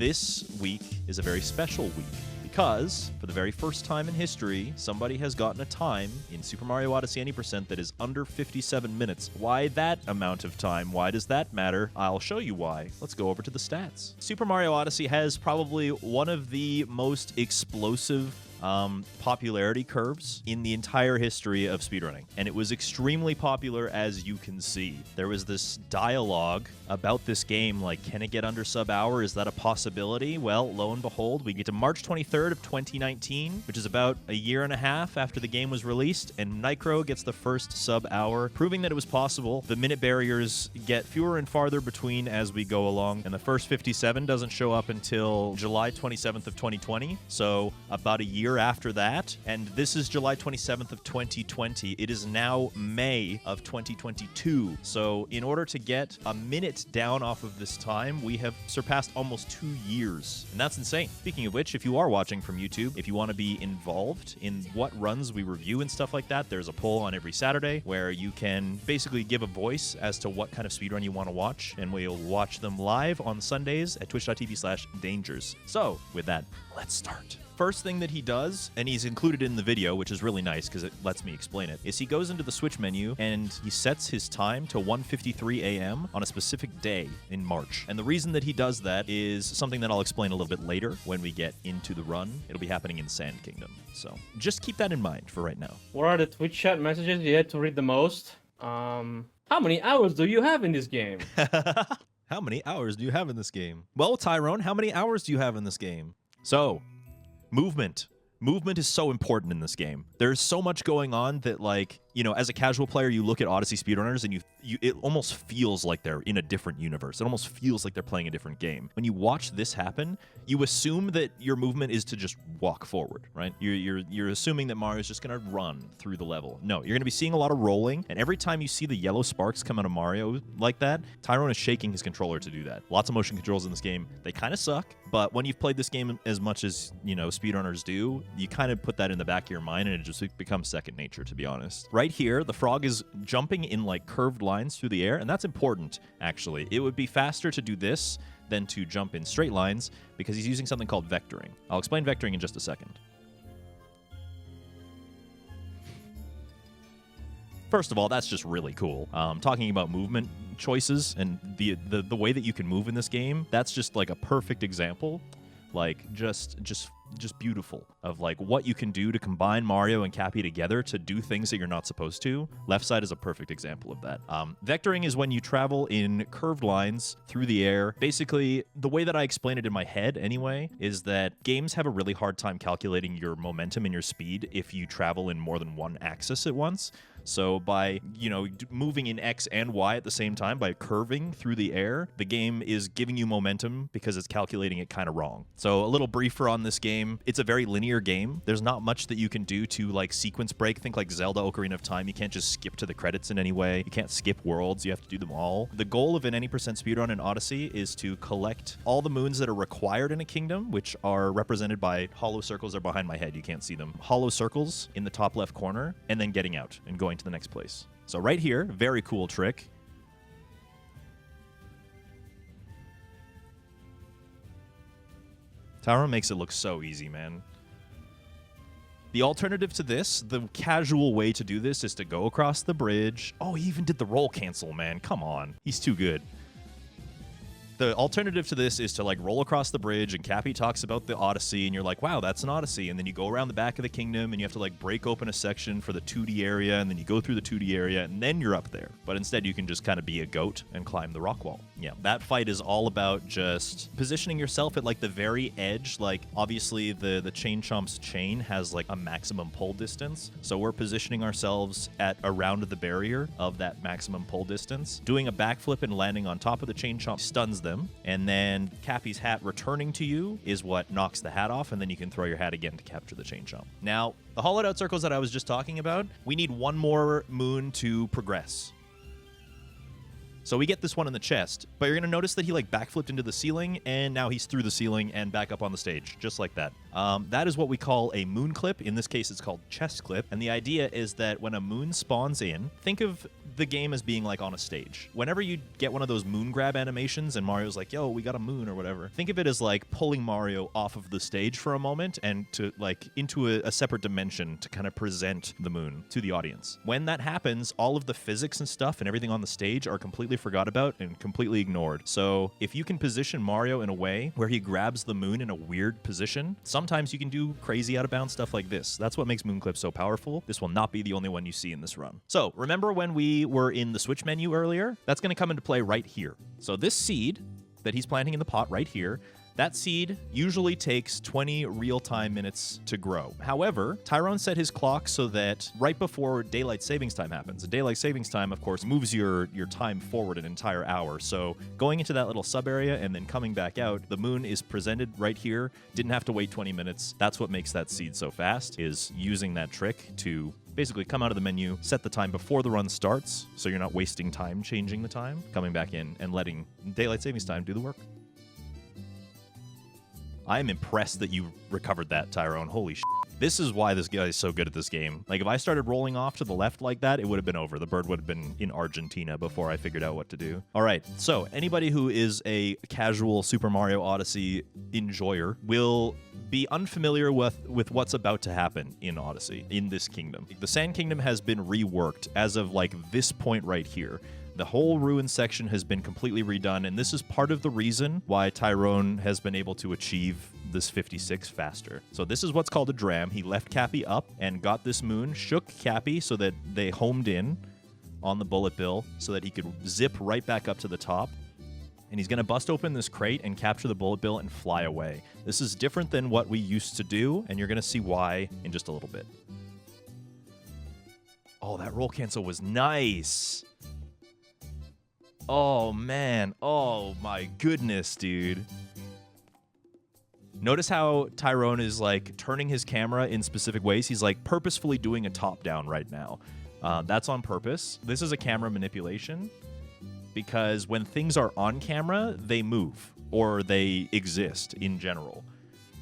This week is a very special week because, for the very first time in history, somebody has gotten a time in Super Mario Odyssey Any Percent that is under 57 minutes. Why that amount of time? Why does that matter? I'll show you why. Let's go over to the stats. Super Mario Odyssey has probably one of the most explosive popularity curves in the entire history of speedrunning. And it was extremely popular, as you can see. There was this dialogue about this game, like, can it get under sub-hour? Is that a possibility? Well, lo and behold, we get to March 23rd of 2019, which is about a year and a half after the game was released, and Nicro gets the first sub-hour, proving that it was possible. The minute barriers get fewer and farther between as we go along, and the first 57 doesn't show up until July 27th of 2020, so about a year after that, and this is July 27th of 2020. It is now May of 2022. So in order to get a minute down off of this time, we have surpassed almost 2 years, and that's insane. Speaking of which, if you are watching from YouTube, if you want to be involved in what runs we review and stuff like that, there's a poll on every Saturday where you can basically give a voice as to what kind of speedrun you want to watch, and we'll watch them live on Sundays at twitch.tv/dangers. So with that, let's start. First thing that he does, and he's included in the video, which is really nice because it lets me explain it, is he goes into the Switch menu and he sets his time to 1:53 a.m. on a specific day in March. And the reason that he does that is something that I'll explain a little bit later when we get into the run. It'll be happening in Sand Kingdom. So just keep that in mind for right now. What are the Twitch chat messages you had to read the most? How many hours do you have in this game? How many hours do you have in this game? Well, Tyrone, how many hours do you have in this game? So, movement. Movement is so important in this game. There's so much going on that, like, you know, as a casual player, you look at Odyssey speedrunners and it almost feels like they're in a different universe. It almost feels like they're playing a different game. When you watch this happen, you assume that your movement is to just walk forward, right? You're assuming that Mario's just gonna run through the level. No, you're gonna be seeing a lot of rolling, and every time you see the yellow sparks come out of Mario like that, Tyrone is shaking his controller to do that. Lots of motion controls in this game. They kind of suck, but when you've played this game as much as, you know, speedrunners do, you kind of put that in the back of your mind, and it just becomes second nature, to be honest. Right here, the frog is jumping in like curved lines through the air, and that's important, actually. It would be faster to do this than to jump in straight lines because he's using something called vectoring. I'll explain vectoring in just a second. First of all, that's just really cool. Talking about movement choices and the way that you can move in this game, that's just like a perfect example. Like, just beautiful of like what you can do to combine Mario and Cappy together to do things that you're not supposed to. Left side is a perfect example of that. Vectoring is when you travel in curved lines through the air. Basically, the way that I explain it in my head anyway is that games have a really hard time calculating your momentum and your speed if you travel in more than one axis at once. So by, you know, moving in X and Y at the same time, by curving through the air, the game is giving you momentum because it's calculating it kind of wrong. So a little briefer on this game. It's a very linear game. There's not much that you can do to, like, sequence break. Think like Zelda Ocarina of Time. You can't just skip to the credits in any way. You can't skip worlds. You have to do them all. The goal of an Any Percent speedrun in Odyssey is to collect all the moons that are required in a kingdom, which are represented by hollow circles. Are behind my head. You can't see them. Hollow circles in the top left corner, and then getting out and going to the next place. So right here, very cool trick. Tyrone makes it look so easy, man. The alternative to this, the casual way to do this, is to go across the bridge. Oh, he even did the roll cancel, man. Come on. He's too good. The alternative to this is to, like, roll across the bridge, and Cappy talks about the Odyssey, and you're like, wow, that's an Odyssey. And then you go around the back of the kingdom, and you have to, like, break open a section for the 2D area, and then you go through the 2D area, and then you're up there. But instead, you can just kind of be a goat and climb the rock wall. Yeah, that fight is all about just positioning yourself at, like, the very edge. Like, obviously, the Chain Chomp's chain has, like, a maximum pull distance. So we're positioning ourselves at around the barrier of that maximum pull distance. Doing a backflip and landing on top of the Chain Chomp stuns them. And then Cappy's hat returning to you is what knocks the hat off, and then you can throw your hat again to capture the Chain Chomp. Now, the hollowed out circles that I was just talking about, we need one more moon to progress. So we get this one in the chest, but you're going to notice that he, like, backflipped into the ceiling, and now he's through the ceiling and back up on the stage, just like that. That is what we call a moon clip. In this case, it's called chest clip. And the idea is that when a moon spawns in, think of the game as being like on a stage. Whenever you get one of those moon grab animations and Mario's like, yo, we got a moon or whatever, think of it as like pulling Mario off of the stage for a moment and to like into a separate dimension to kind of present the moon to the audience. When that happens, all of the physics and stuff and everything on the stage are completely forgot about and completely ignored. So if you can position Mario in a way where he grabs the moon in a weird position, sometimes you can do crazy out of bounds stuff like this. That's what makes moon clips so powerful. This will not be the only one you see in this run. So remember when we were in the Switch menu earlier? That's going to come into play right here. So this seed that he's planting in the pot right here, that seed usually takes 20 real-time minutes to grow. However, Tyrone set his clock so that right before daylight savings time happens. And daylight savings time, of course, moves your time forward an entire hour. So going into that little sub area and then coming back out, the moon is presented right here. Didn't have to wait 20 minutes. That's what makes that seed so fast, is using that trick to basically come out of the menu, set the time before the run starts, so you're not wasting time changing the time, coming back in and letting daylight savings time do the work. I am impressed that you recovered that, Tyrone. Holy shit. This is why this guy is so good at this game. Like, if I started rolling off to the left like that, it would have been over. The bird would have been in Argentina before I figured out what to do. All right, so anybody who is a casual Super Mario Odyssey enjoyer will be unfamiliar with what's about to happen in Odyssey, in this kingdom. The Sand Kingdom has been reworked as of, like, this point right here. The whole ruin section has been completely redone, and this is part of the reason why Tyrone has been able to achieve this 56 faster. So this is what's called a dram. He left Cappy up and got this moon, shook Cappy so that they homed in on the bullet bill so that he could zip right back up to the top. And he's going to bust open this crate and capture the bullet bill and fly away. This is different than what we used to do, and you're going to see why in just a little bit. Oh, that roll cancel was nice. Oh, man. Oh, my goodness, dude. Notice how Tyrone is, like, turning his camera in specific ways. He's, like, purposefully doing a top-down right now. That's on purpose. This is a camera manipulation because when things are on camera, they move or they exist in general.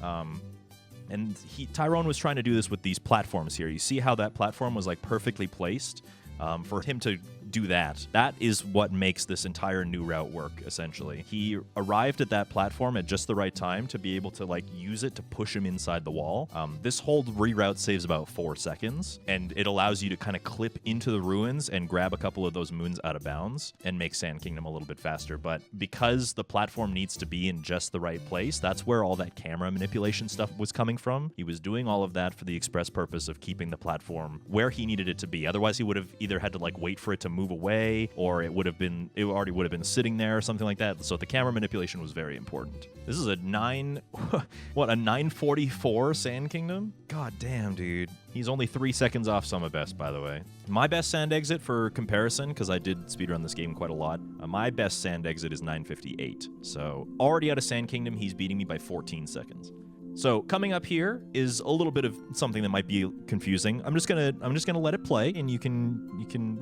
And Tyrone was trying to do this with these platforms here. You see how that platform was, like, perfectly placed? For him to do that. That is what makes this entire new route work, essentially. He arrived at that platform at just the right time to be able to, like, use it to push him inside the wall. This whole reroute saves about 4 seconds, and it allows you to kind of clip into the ruins and grab a couple of those moons out of bounds and make Sand Kingdom a little bit faster. But because the platform needs to be in just the right place, that's where all that camera manipulation stuff was coming from. He was doing all of that for the express purpose of keeping the platform where he needed it to be. Otherwise, he would have either had to, like, wait for it to move away, or it already would have been sitting there or something like that. So the camera manipulation was very important. This is a 944 Sand Kingdom? God damn, dude. He's only 3 seconds off Summer Best, by the way. My best sand exit, for comparison, because I did speedrun this game quite a lot, my best sand exit is 958. So already out of Sand Kingdom, he's beating me by 14 seconds. So coming up here is a little bit of something that might be confusing. I'm just gonna let it play, and we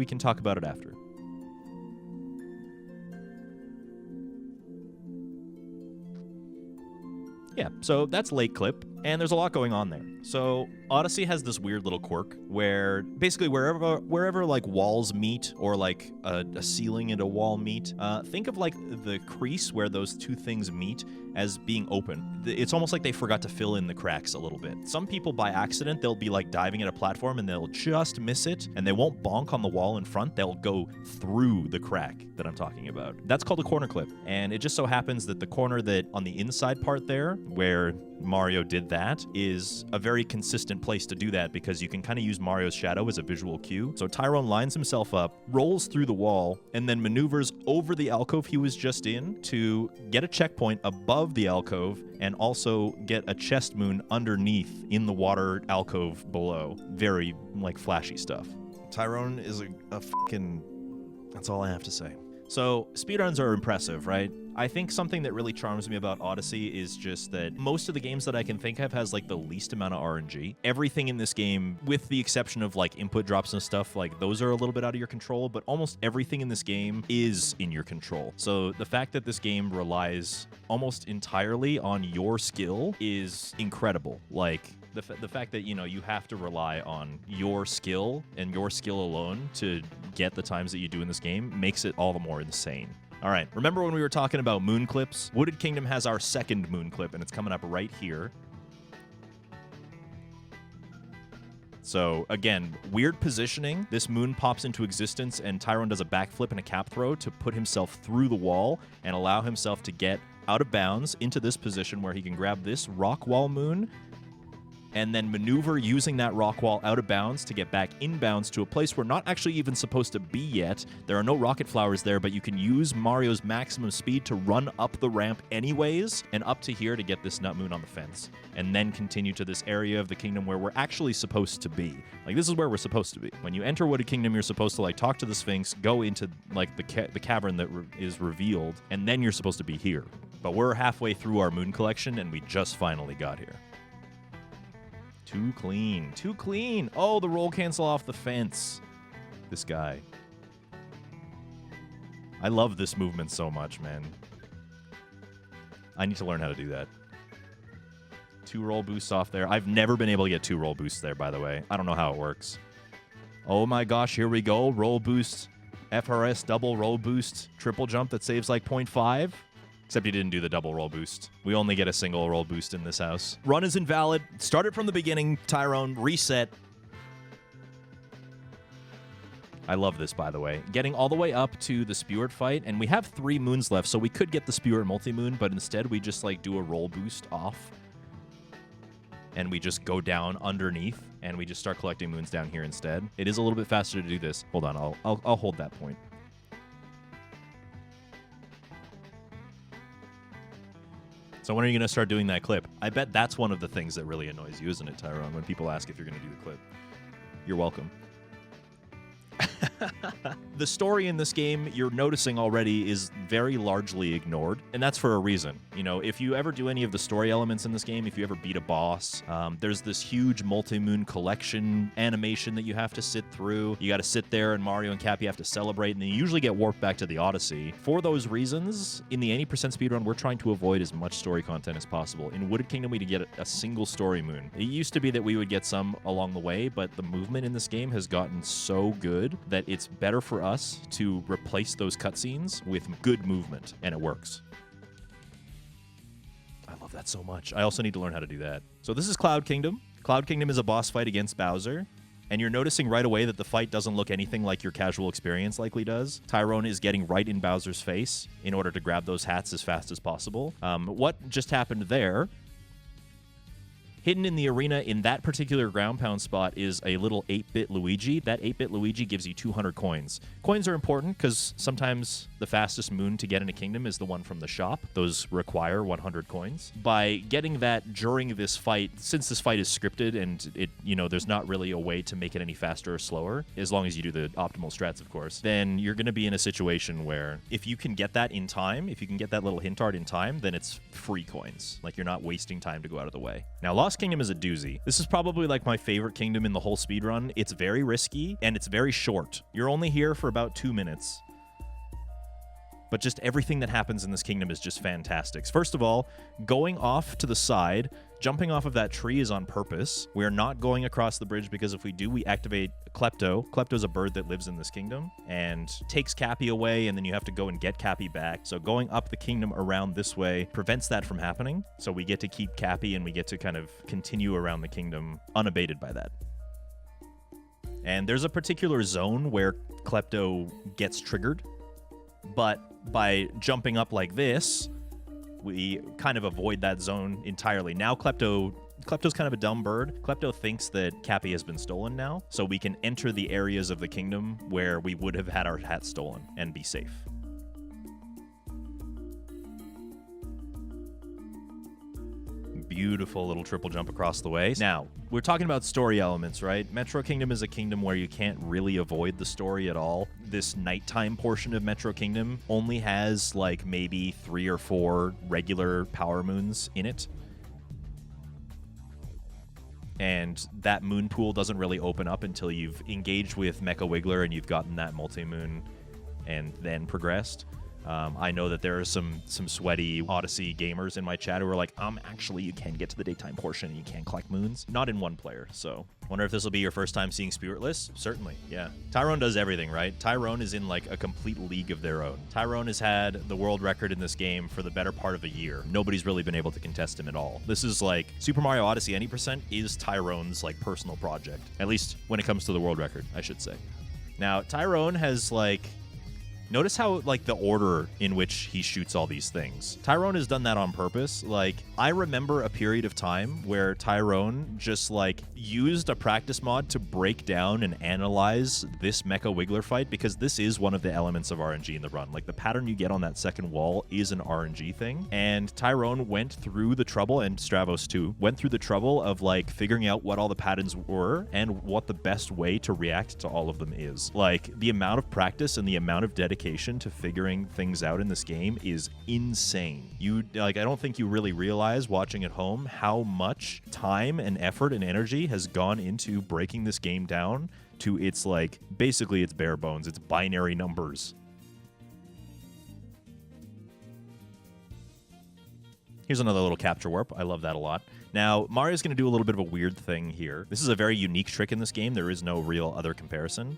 can talk about it after. Yeah, so that's late clip, and there's a lot going on there. So Odyssey has this weird little quirk where basically wherever like walls meet or like a ceiling and a wall meet, think of like the crease where those two things meet as being open. It's almost like they forgot to fill in the cracks a little bit. Some people by accident, they'll be like diving at a platform and they'll just miss it, and they won't bonk on the wall in front. They'll go through the crack that I'm talking about. That's called a corner clip. And it just so happens that the corner that on the inside part there, where Mario did that, is a very consistent place to do that because you can kind of use Mario's shadow as a visual cue. So Tyrone lines himself up, rolls through the wall, and then maneuvers over the alcove he was just in to get a checkpoint above the alcove and also get a chest moon underneath in the water alcove below. Very, like, flashy stuff. Tyrone is a fucking... That's all I have to say. So, speedruns are impressive, right? I think something that really charms me about Odyssey is just that most of the games that I can think of has like the least amount of RNG. Everything in this game, with the exception of like input drops and stuff, like those are a little bit out of your control, but almost everything in this game is in your control. So the fact that this game relies almost entirely on your skill is incredible. Like, the fact that, you know, you have to rely on your skill and your skill alone to get the times that you do in this game makes it all the more insane. All right, remember when we were talking about moon clips? Wooded Kingdom has our second moon clip, and it's coming up right here. So, again, weird positioning. This moon pops into existence, and Tyrone does a backflip and a cap throw to put himself through the wall and allow himself to get out of bounds into this position where he can grab this rock wall moon and then maneuver using that rock wall out of bounds to get back inbounds to a place we're not actually even supposed to be yet. There are no rocket flowers there, but you can use Mario's maximum speed to run up the ramp anyways, and up to here to get this nut moon on the fence, and then continue to this area of the kingdom where we're actually supposed to be. Like, this is where we're supposed to be. When you enter Wooded Kingdom, you're supposed to, like, talk to the Sphinx, go into, like, the cavern that is revealed, and then you're supposed to be here. But we're halfway through our moon collection, and we just finally got here. Too clean. Too clean. Oh, the roll cancel off the fence. This guy. I love this movement so much, man. I need to learn how to do that. 2 roll boosts off there. I've never been able to get 2 roll boosts there, by the way. I don't know how it works. Oh my gosh, here we go. Roll boost. FRS double roll boost. Triple jump that saves like 0.5. Except he didn't do the double roll boost. We only get a single roll boost in this house. Run is invalid. Start it from the beginning, Tyrone. Reset. I love this, by the way. Getting all the way up to the Spewart fight, and we have 3 moons left, so we could get the Spewart multi-moon, but instead we just, like, do a roll boost off. And we just go down underneath, and we just start collecting moons down here instead. It is a little bit faster to do this. Hold on, I'll hold that point. So when are you going to start doing that clip? I bet that's one of the things that really annoys you, isn't it, Tyrone, when people ask if you're going to do the clip? You're welcome. The story in this game, you're noticing already, is very largely ignored, and that's for a reason. You know, if you ever do any of the story elements in this game, if you ever beat a boss, there's this huge multi-moon collection animation that you have to sit through. You got to sit there, and Mario and Cappy have to celebrate, and then you usually get warped back to the Odyssey. For those reasons, in the 80% speedrun, we're trying to avoid as much story content as possible. In Wooded Kingdom, we get a single story moon. It used to be that we would get some along the way, but the movement in this game has gotten so good that it's better for us to replace those cutscenes with good movement, and it works. I love that so much. I also need to learn how to do that. So this is Cloud Kingdom. Cloud Kingdom is a boss fight against Bowser, and you're noticing right away that the fight doesn't look anything like your casual experience likely does. Tyrone is getting right in Bowser's face in order to grab those hats as fast as possible. What just happened there? Hidden in the arena in that particular ground pound spot is a little 8-bit Luigi. That 8-bit Luigi gives you 200 coins. Coins are important because sometimes the fastest moon to get in a kingdom is the one from the shop. Those require 100 coins. By getting that during this fight, since this fight is scripted and there's not really a way to make it any faster or slower, as long as you do the optimal strats, of course, then you're going to be in a situation where if you can get that in time, if you can get that little hint art in time, then it's free coins. Like, you're not wasting time to go out of the way. Now, Lost Kingdom is a doozy. This is probably like my favorite kingdom in the whole speedrun. It's very risky and it's very short. You're only here for about 2 minutes. But just everything that happens in this kingdom is just fantastic. First of all, going off to the side, jumping off of that tree is on purpose. We're not going across the bridge because if we do, we activate Klepto. Klepto's a bird that lives in this kingdom and takes Cappy away, and then you have to go and get Cappy back. So going up the kingdom around this way prevents that from happening. So we get to keep Cappy and we get to kind of continue around the kingdom unabated by that. And there's a particular zone where Klepto gets triggered, but by jumping up like this, we kind of avoid that zone entirely. Now Klepto's kind of a dumb bird. Klepto thinks that Cappy has been stolen now, so we can enter the areas of the kingdom where we would have had our hat stolen and be safe. beautiful little triple jump across the way. Now, we're talking about story elements, right? Metro Kingdom is a kingdom where you can't really avoid the story at all. This nighttime portion of Metro Kingdom only has like maybe 3 or 4 regular power moons in it. And that moon pool doesn't really open up until you've engaged with Mecha Wiggler and you've gotten that multi-moon and then progressed. I know that there are some sweaty Odyssey gamers in my chat who are like, actually, you can get to the daytime portion and you can collect moons. Not in one player, so. Wonder if this will be your first time seeing Spiritless? Certainly, yeah. Tyrone does everything, right? Tyrone is in like a complete league of their own. Tyrone has had the world record in this game for the better part of a year. Nobody's really been able to contest him at all. This is like, Super Mario Odyssey any percent is Tyrone's like personal project. At least when it comes to the world record, I should say. Now, Tyrone has like, notice how, like, the order in which he shoots all these things. Tyrone has done that on purpose. Like, I remember a period of time where Tyrone just, like, used a practice mod to break down and analyze this Mecha Wiggler fight, because this is one of the elements of RNG in the run. Like, the pattern you get on that second wall is an RNG thing. And Tyrone went through the trouble, and Stravos too, went through the trouble of, like, figuring out what all the patterns were and what the best way to react to all of them is. Like, the amount of practice and the amount of dedication to figuring things out in this game is insane. I don't think you really realize watching at home how much time and effort and energy has gone into breaking this game down to its, like, basically its bare bones, its binary numbers. Here's another little capture warp. I love that a lot. Now, Mario's going to do a little bit of a weird thing here. This is a very unique trick in this game. There is no real other comparison.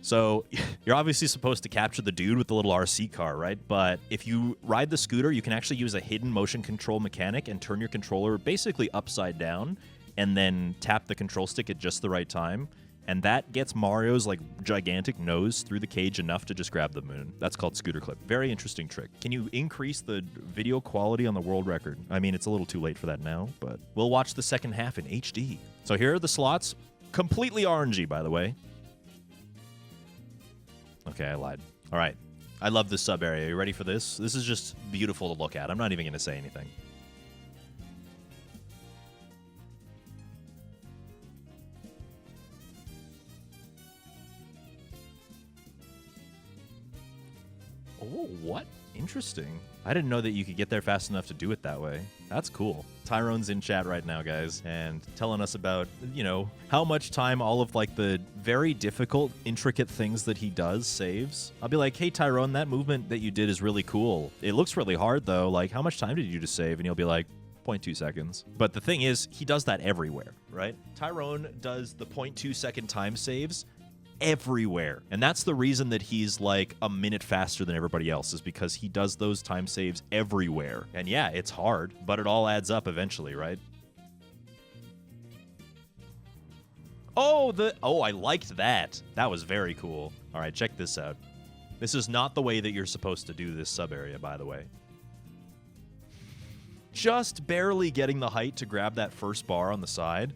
So you're obviously supposed to capture the dude with the little RC car, right? But if you ride the scooter, you can actually use a hidden motion control mechanic and turn your controller basically upside down and then tap the control stick at just the right time. And that gets Mario's, like, gigantic nose through the cage enough to just grab the moon. That's called scooter clip. Very interesting trick. Can you increase the video quality on the world record? I mean, it's a little too late for that now, but we'll watch the second half in HD. So here are the slots. Completely RNG, by the way. Okay, I lied. All right. I love this sub area. Are you ready for this? This is just beautiful to look at. I'm not even going to say anything. Oh, what? Interesting. I didn't know that you could get there fast enough to do it that way. That's cool. Tyrone's in chat right now, guys, and telling us about, you know, how much time all of, like, the very difficult, intricate things that he does saves. I'll be like, hey, Tyrone, that movement that you did is really cool. It looks really hard, though. Like, how much time did you just save? And he'll be like, 0.2 seconds. But the thing is, he does that everywhere, right? Tyrone does the 0.2 second time saves everywhere. And that's the reason that he's like a minute faster than everybody else, is because he does those time saves everywhere. And yeah, it's hard, but it all adds up eventually, right? Oh, I liked that. That was very cool. All right, check this out. This is not the way that you're supposed to do this sub area, by the way. Just barely getting the height to grab that first bar on the side,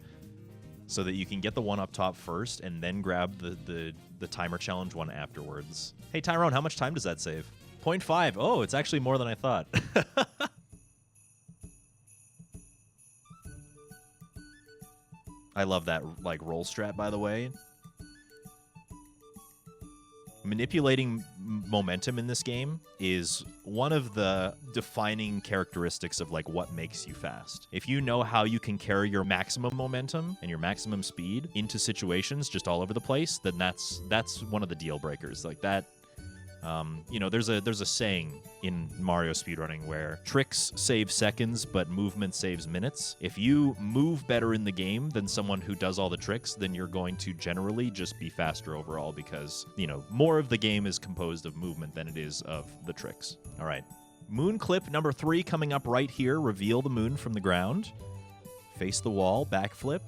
so that you can get the one up top first and then grab the timer challenge one afterwards. Hey, Tyrone, how much time does that save? 0.5. Oh, it's actually more than I thought. I love that, like, roll strat, by the way. Manipulating momentum in this game is one of the defining characteristics of, like, what makes you fast. If you know how you can carry your maximum momentum and your maximum speed into situations just all over the place, then that's one of the deal breakers. Like that, you know, there's a saying in Mario speedrunning where tricks save seconds, but movement saves minutes. If you move better in the game than someone who does all the tricks, then you're going to generally just be faster overall, because, you know, more of the game is composed of movement than it is of the tricks. All right. Moon clip number 3 coming up right here. Reveal the moon from the ground. Face the wall, backflip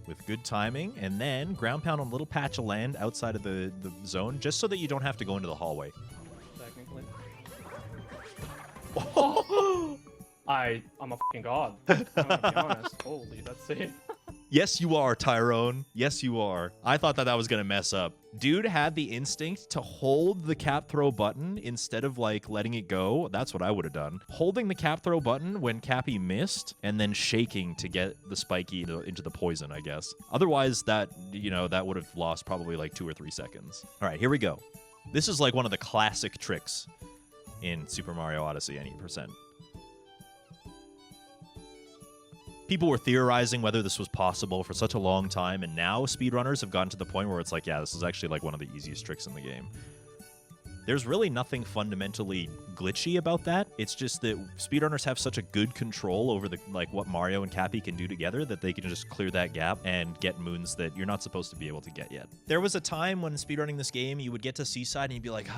with good timing, and then ground pound on a little patch of land outside of the zone, just so that you don't have to go into the hallway. Technically. Oh! I'm a fucking god. I'm gonna be honest. Holy, that's it. Yes, you are, Tyrone. Yes, you are. I thought that was going to mess up. Dude had the instinct to hold the cap throw button instead of, like, letting it go. That's what I would have done. Holding the cap throw button when Cappy missed and then shaking to get the spiky into the poison, I guess. Otherwise, that would have lost probably, like, 2 or 3 seconds. All right, here we go. This is, like, one of the classic tricks in Super Mario Odyssey, 80%. People were theorizing whether this was possible for such a long time, and now speedrunners have gotten to the point where it's like, yeah, this is actually like one of the easiest tricks in the game. There's really nothing fundamentally glitchy about that. It's just that speedrunners have such a good control over what Mario and Cappy can do together that they can just clear that gap and get moons that you're not supposed to be able to get yet. There was a time when speedrunning this game, you would get to Seaside and you'd be like,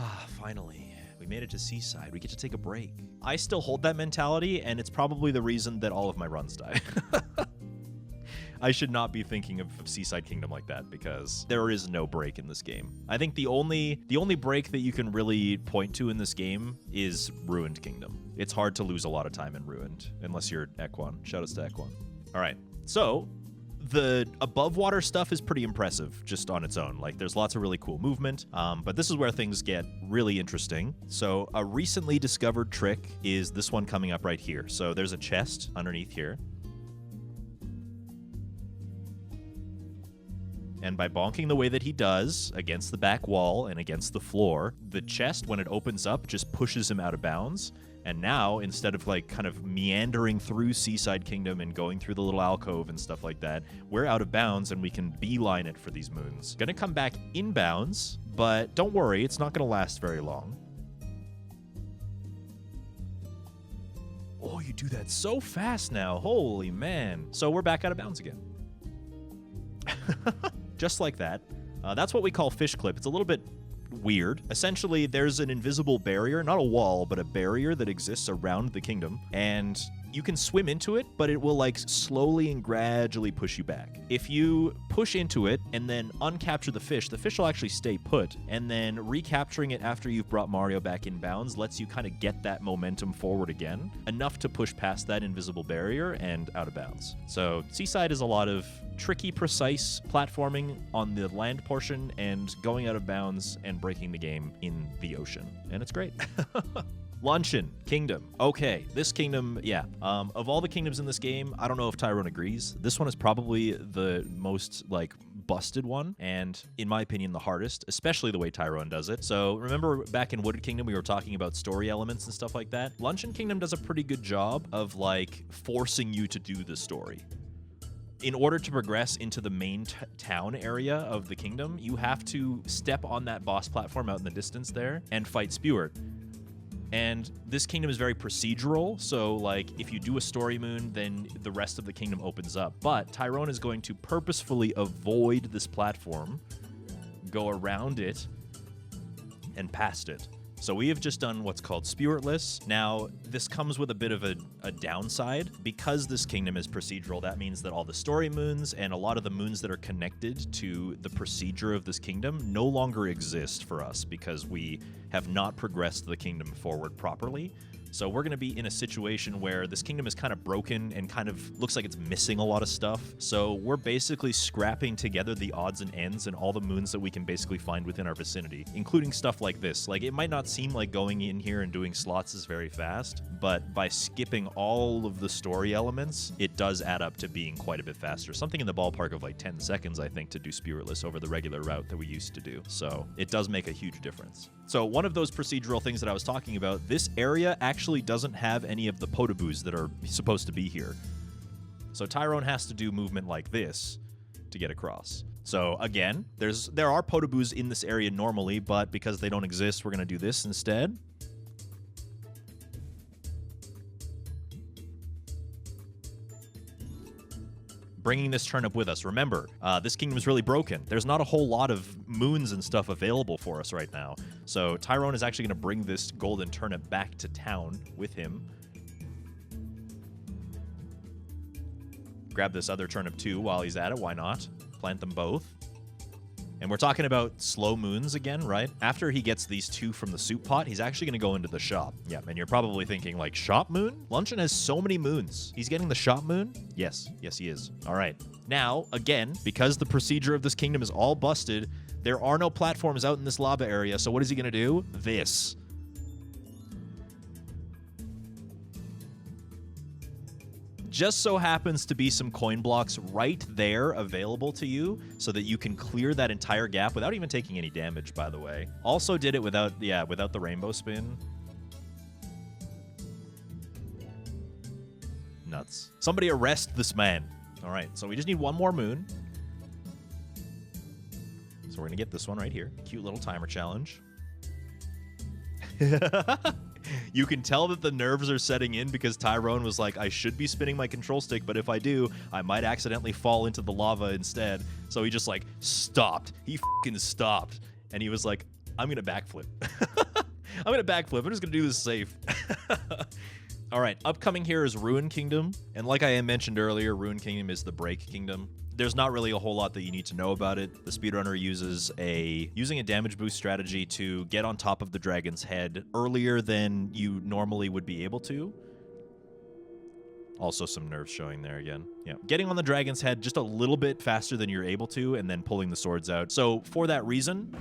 finally. We made it to Seaside. We get to take a break. I still hold that mentality, and it's probably the reason that all of my runs die. I should not be thinking of Seaside Kingdom like that, because there is no break in this game. I think the only break that you can really point to in this game is Ruined Kingdom. It's hard to lose a lot of time in Ruined, unless you're Ekwan. Shoutouts to Ekwan. All right, so the above water stuff is pretty impressive just on its own. Like, there's lots of really cool movement, but this is where things get really interesting. So a recently discovered trick is this one coming up right here. So there's a chest underneath here. And by bonking the way that he does against the back wall and against the floor, the chest, when it opens up, just pushes him out of bounds. And now, instead of like kind of meandering through Seaside Kingdom and going through the little alcove and stuff like that, we're out of bounds and we can beeline it for these moons. Gonna come back inbounds, but don't worry, it's not gonna last very long. Oh, you do that so fast now. Holy man. So we're back out of bounds again. Just like that. That's what we call fish clip. It's a little bit weird. Essentially, there's an invisible barrier, not a wall, but a barrier that exists around the kingdom, and you can swim into it, but it will like slowly and gradually push you back. If you push into it and then uncapture the fish will actually stay put, and then recapturing it after you've brought Mario back in bounds lets you kind of get that momentum forward again, enough to push past that invisible barrier and out of bounds. So Seaside is a lot of tricky, precise platforming on the land portion and going out of bounds and breaking the game in the ocean. And it's great. Luncheon Kingdom. Okay, this kingdom, yeah. Of all the kingdoms in this game, I don't know if Tyrone agrees. This one is probably the most, like, busted one, and in my opinion, the hardest, especially the way Tyrone does it. So remember back in Wooded Kingdom, we were talking about story elements and stuff like that? Luncheon Kingdom does a pretty good job of, like, forcing you to do the story. In order to progress into the main town area of the kingdom, you have to step on that boss platform out in the distance there and fight Spewart. And this kingdom is very procedural, so like if you do a story moon, then the rest of the kingdom opens up. But Tyrone is going to purposefully avoid this platform, go around it, and past it. So we have just done what's called Spewartless. Now, this comes with a bit of a downside. Because this kingdom is procedural, that means that all the story moons and a lot of the moons that are connected to the procedure of this kingdom no longer exist for us because we have not progressed the kingdom forward properly. So we're going to be in a situation where this kingdom is kind of broken and kind of looks like it's missing a lot of stuff. So we're basically scrapping together the odds and ends and all the moons that we can basically find within our vicinity, including stuff like this. Like, it might not seem like going in here and doing slots is very fast, but by skipping all of the story elements, it does add up to being quite a bit faster. Something in the ballpark of like 10 seconds, I think, to do Spewartless over the regular route that we used to do. So it does make a huge difference. So one of those procedural things that I was talking about, this area actually doesn't have any of the potaboos that are supposed to be here. So Tyrone has to do movement like this to get across. So again, there are potaboos in this area normally, but because they don't exist, we're going to do this instead. Bringing this turnip with us. Remember, this kingdom is really broken. There's not a whole lot of moons and stuff available for us right now. So Tyrone is actually going to bring this golden turnip back to town with him. Grab this other turnip too while he's at it. Why not? Plant them both. And we're talking about slow moons again, right? After he gets these 2 from the soup pot, he's actually going to go into the shop. Yeah, and you're probably thinking, like, shop moon? Luncheon has so many moons. He's getting the shop moon? Yes. Yes, he is. All right. Now, again, because the procedure of this kingdom is all busted, there are no platforms out in this lava area, so what is he going to do? This. Just so happens to be some coin blocks right there available to you so that you can clear that entire gap without even taking any damage, by the way. Also did it without the rainbow spin. Nuts. Somebody arrest this man. All right, so we just need one more moon. So we're going to get this one right here. Cute little timer challenge. You can tell that the nerves are setting in because Tyrone was like, I should be spinning my control stick, but if I do, I might accidentally fall into the lava instead. So he just like stopped. He fucking stopped. And he was like, I'm going to backflip. I'm going to backflip. I'm just going to do this safe. All right, upcoming here is Ruin Kingdom. And like I mentioned earlier, Ruin Kingdom is the break kingdom. There's not really a whole lot that you need to know about it. The speedrunner uses using a damage boost strategy to get on top of the dragon's head earlier than you normally would be able to. Also some nerves showing there again. Yeah, getting on the dragon's head just a little bit faster than you're able to, and then pulling the swords out. So for that reason,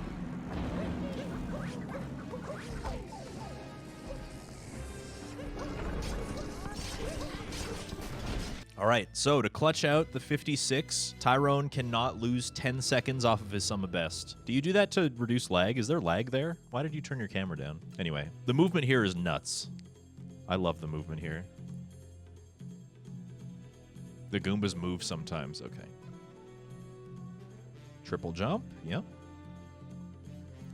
all right, so to clutch out the 56, Tyrone cannot lose 10 seconds off of his sum of best. Do you do that to reduce lag? Is there lag there? Why did you turn your camera down? Anyway, the movement here is nuts. I love the movement here. The Goombas move sometimes. Okay. Triple jump. Yep.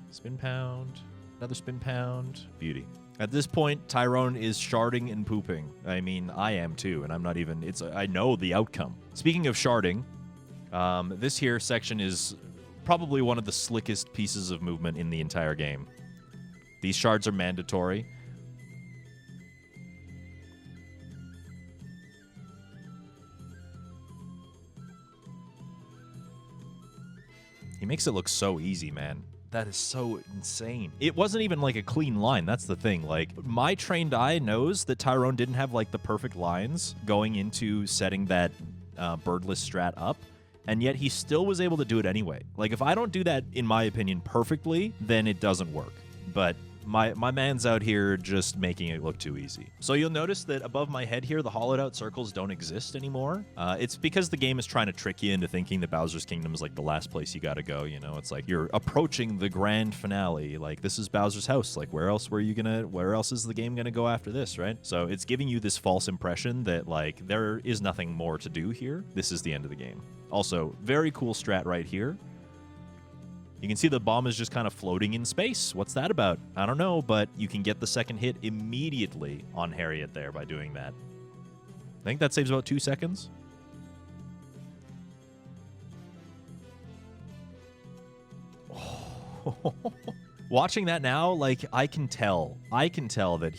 Spin pound. Another spin pound. Beauty. At this point, Tyrone is sharding and pooping. I mean, I am too, and I'm not even... I know the outcome. Speaking of sharding, this here section is probably one of the slickest pieces of movement in the entire game. These shards are mandatory. He makes it look so easy, man. That is so insane. It wasn't even like a clean line. That's the thing. Like, my trained eye knows that Tyrone didn't have like the perfect lines going into setting that birdless strat up, and yet he still was able to do it anyway. Like, if I don't do that, in my opinion, perfectly, then it doesn't work. But my man's out here just making it look too easy. So you'll notice that above my head here, the hollowed out circles don't exist anymore. It's because the game is trying to trick you into thinking that Bowser's Kingdom is like the last place you gotta go, you know? It's like you're approaching the grand finale. Like, this is Bowser's house. Like, where else is the game gonna go after this, right? So it's giving you this false impression that, like, there is nothing more to do here. This is the end of the game. Also, very cool strat right here. You can see the bomb is just kind of floating in space. What's that about? I don't know, but you can get the second hit immediately on Harriet there by doing that. I think that saves about 2 seconds. Watching that now, like, I can tell that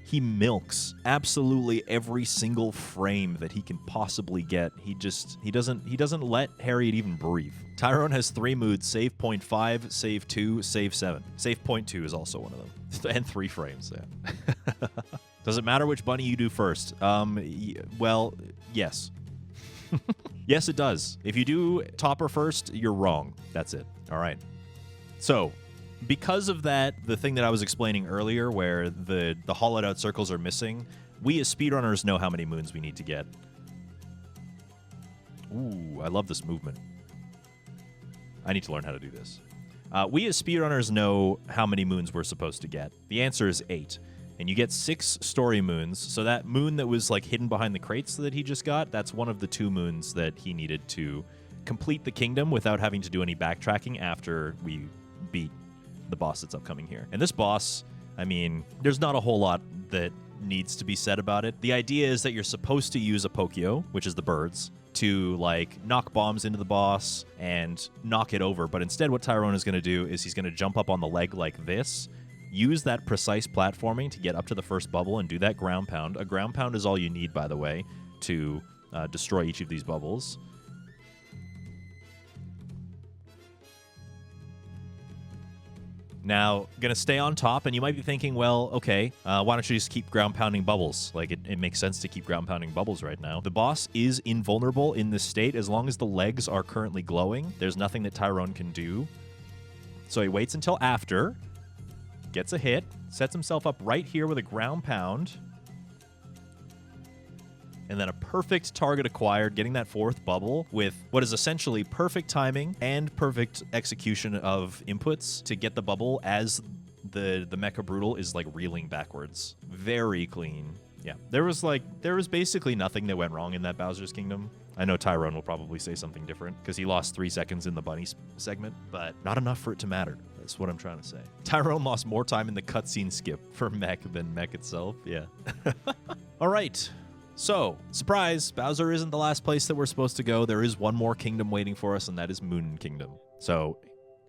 he milks absolutely every single frame that he can possibly get. He doesn't let Harriet even breathe. Tyrone has 3 moods: save 0.5, save 2, save 7. Save 0.2 is also one of them. And 3 frames, yeah. Does it matter which bunny you do first? Well, yes. Yes, it does. If you do Topper first, you're wrong. That's it. All right. So, because of that, the thing that I was explaining earlier where the hollowed out circles are missing, we as speedrunners know how many moons we need to get. Ooh, I love this movement. I need to learn how to do this. We as speedrunners know how many moons we're supposed to get. The answer is 8. And you get 6 story moons. So that moon that was like hidden behind the crates that he just got, that's one of the 2 moons that he needed to complete the kingdom without having to do any backtracking after we beat the boss that's upcoming here. And this boss, I mean, there's not a whole lot that needs to be said about it. The idea is that you're supposed to use a Pokio, which is the birds, to like knock bombs into the boss and knock it over. But instead what Tyrone is going to do is he's going to jump up on the leg like this, use that precise platforming to get up to the first bubble and do that ground pound. A ground pound is all you need, by the way, to destroy each of these bubbles. Now, gonna stay on top, and you might be thinking, well, okay, why don't you just keep ground pounding bubbles? Like, it makes sense to keep ground pounding bubbles right now. The boss is invulnerable in this state as long as the legs are currently glowing. There's nothing that Tyrone can do. So he waits until after, gets a hit, sets himself up right here with a ground pound, and then a perfect target acquired, getting that fourth bubble with what is essentially perfect timing and perfect execution of inputs to get the bubble as the Mecha Brutal is like reeling backwards. Very clean. Yeah, there was basically nothing that went wrong in that Bowser's Kingdom. I know Tyrone will probably say something different because he lost 3 seconds in the bunny segment, but not enough for it to matter. That's what I'm trying to say. Tyrone lost more time in the cutscene skip for Mech than Mech itself. Yeah. All right. So, surprise, Bowser isn't the last place that we're supposed to go. There is one more kingdom waiting for us, and that is Moon Kingdom. So,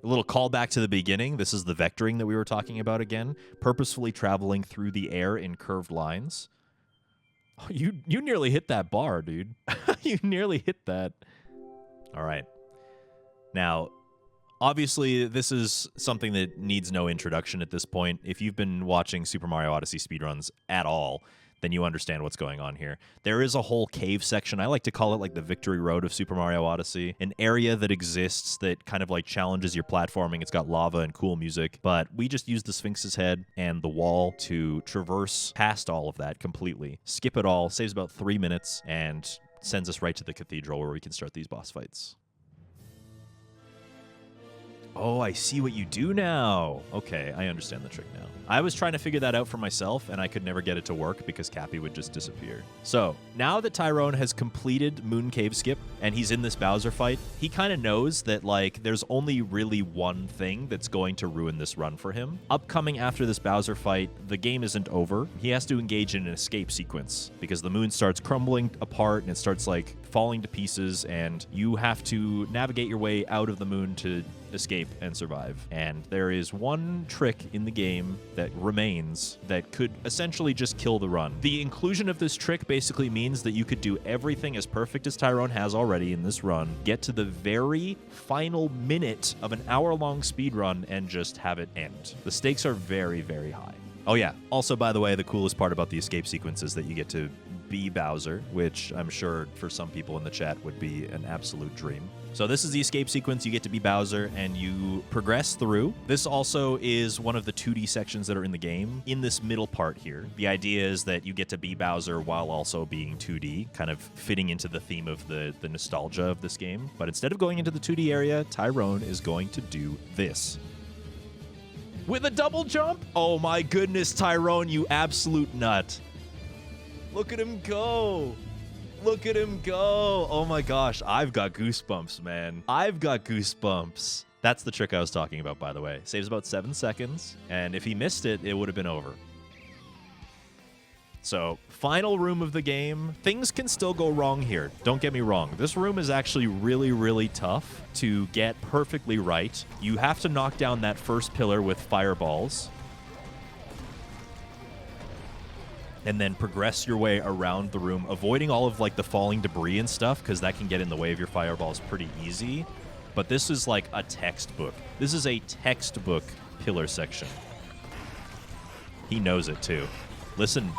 a little callback to the beginning. This is the vectoring that we were talking about again. Purposefully traveling through the air in curved lines. Oh, you nearly hit that bar, dude. You nearly hit that. All right. Now, obviously, this is something that needs no introduction at this point. If you've been watching Super Mario Odyssey speedruns at all, then you understand what's going on here. There is a whole cave section. I like to call it like the Victory Road of Super Mario Odyssey, an area that exists that kind of like challenges your platforming. It's got lava and cool music, but we just use the Sphinx's head and the wall to traverse past all of that completely. Skip it all, saves about 3 minutes, and sends us right to the cathedral where we can start these boss fights. Oh, I see what you do now. Okay, I understand the trick now. I was trying to figure that out for myself, and I could never get it to work because Cappy would just disappear. So, now that Tyrone has completed Moon Cave Skip, and he's in this Bowser fight, he kind of knows that, like, there's only really one thing that's going to ruin this run for him. Upcoming after this Bowser fight, the game isn't over. He has to engage in an escape sequence, because the moon starts crumbling apart, and it starts, like, falling to pieces, and you have to navigate your way out of the moon to escape and survive. And there is one trick in the game that remains that could essentially just kill the run. The inclusion of this trick basically means that you could do everything as perfect as Tyrone has already in this run, get to the very final minute of an hour-long speed run, and just have it end. The stakes are very, very high. Oh yeah, also, by the way, the coolest part about the escape sequence is that you get to be Bowser, which I'm sure for some people in the chat would be an absolute dream. So this is the escape sequence. You get to be Bowser, and you progress through. This also is one of the 2D sections that are in the game. In this middle part here, the idea is that you get to be Bowser while also being 2D, kind of fitting into the theme of the nostalgia of this game. But instead of going into the 2D area, Tyrone is going to do this. With a double jump? Oh my goodness, Tyrone, you absolute nut. Look at him go. Look at him go. Oh my gosh, I've got goosebumps, man. I've got goosebumps. That's the trick I was talking about, by the way. Saves about 7 seconds, and if he missed it, it would have been over. So, final room of the game. Things can still go wrong here. Don't get me wrong. This room is actually really, really tough to get perfectly right. You have to knock down that first pillar with fireballs, and then progress your way around the room, avoiding all of like the falling debris and stuff, because that can get in the way of your fireballs pretty easy. But this is like a textbook. This is a textbook pillar section. He knows it too. Listen.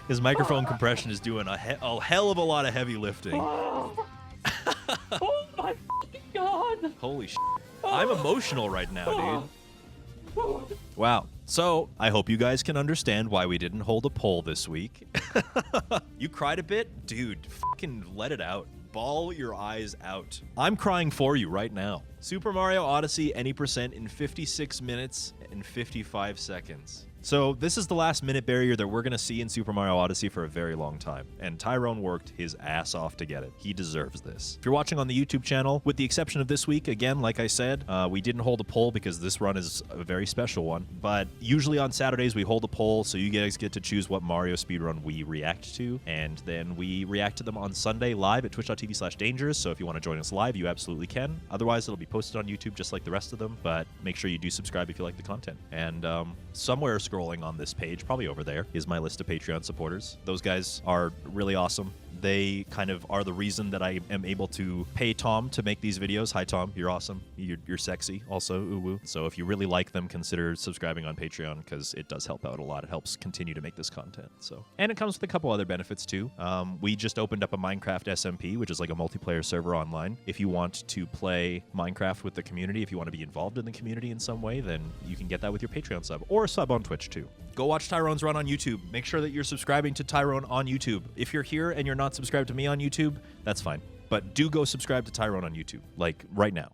His microphone compression is doing a hell of a lot of heavy lifting. Oh my god! Holy shit. I'm emotional right now, dude. Wow. So, I hope you guys can understand why we didn't hold a poll this week. You cried a bit? Dude, fucking let it out. Bawl your eyes out. I'm crying for you right now. Super Mario Odyssey any percent in 56 minutes and 55 seconds. So this is the last minute barrier that we're going to see in Super Mario Odyssey for a very long time, and Tyrone worked his ass off to get it. He deserves this. If you're watching on the YouTube channel, with the exception of this week, again, like I said, we didn't hold a poll because this run is a very special one, but usually on Saturdays we hold a poll, so you guys get to choose what Mario speedrun we react to, and then we react to them on Sunday live at twitch.tv/dangerous, so if you want to join us live, you absolutely can. Otherwise, it'll be posted on YouTube just like the rest of them, but make sure you do subscribe if you like the content. And somewhere scrolling on this page, probably over there, is my list of Patreon supporters. Those guys are really awesome. They kind of are the reason that I am able to pay Tom to make these videos. Hi, Tom. You're awesome. You're sexy. Also, uwu. So if you really like them, consider subscribing on Patreon because it does help out a lot. It helps continue to make this content. So, and it comes with a couple other benefits too. We just opened up a Minecraft SMP, which is like a multiplayer server online. If you want to play Minecraft with the community, if you want to be involved in the community in some way, then you can get that with your Patreon sub or a sub on Twitch too. Go watch Tyrone's run on YouTube. Make sure that you're subscribing to Tyrone on YouTube. If you're here and you're not subscribed to me on YouTube, that's fine. But do go subscribe to Tyrone on YouTube, like right now.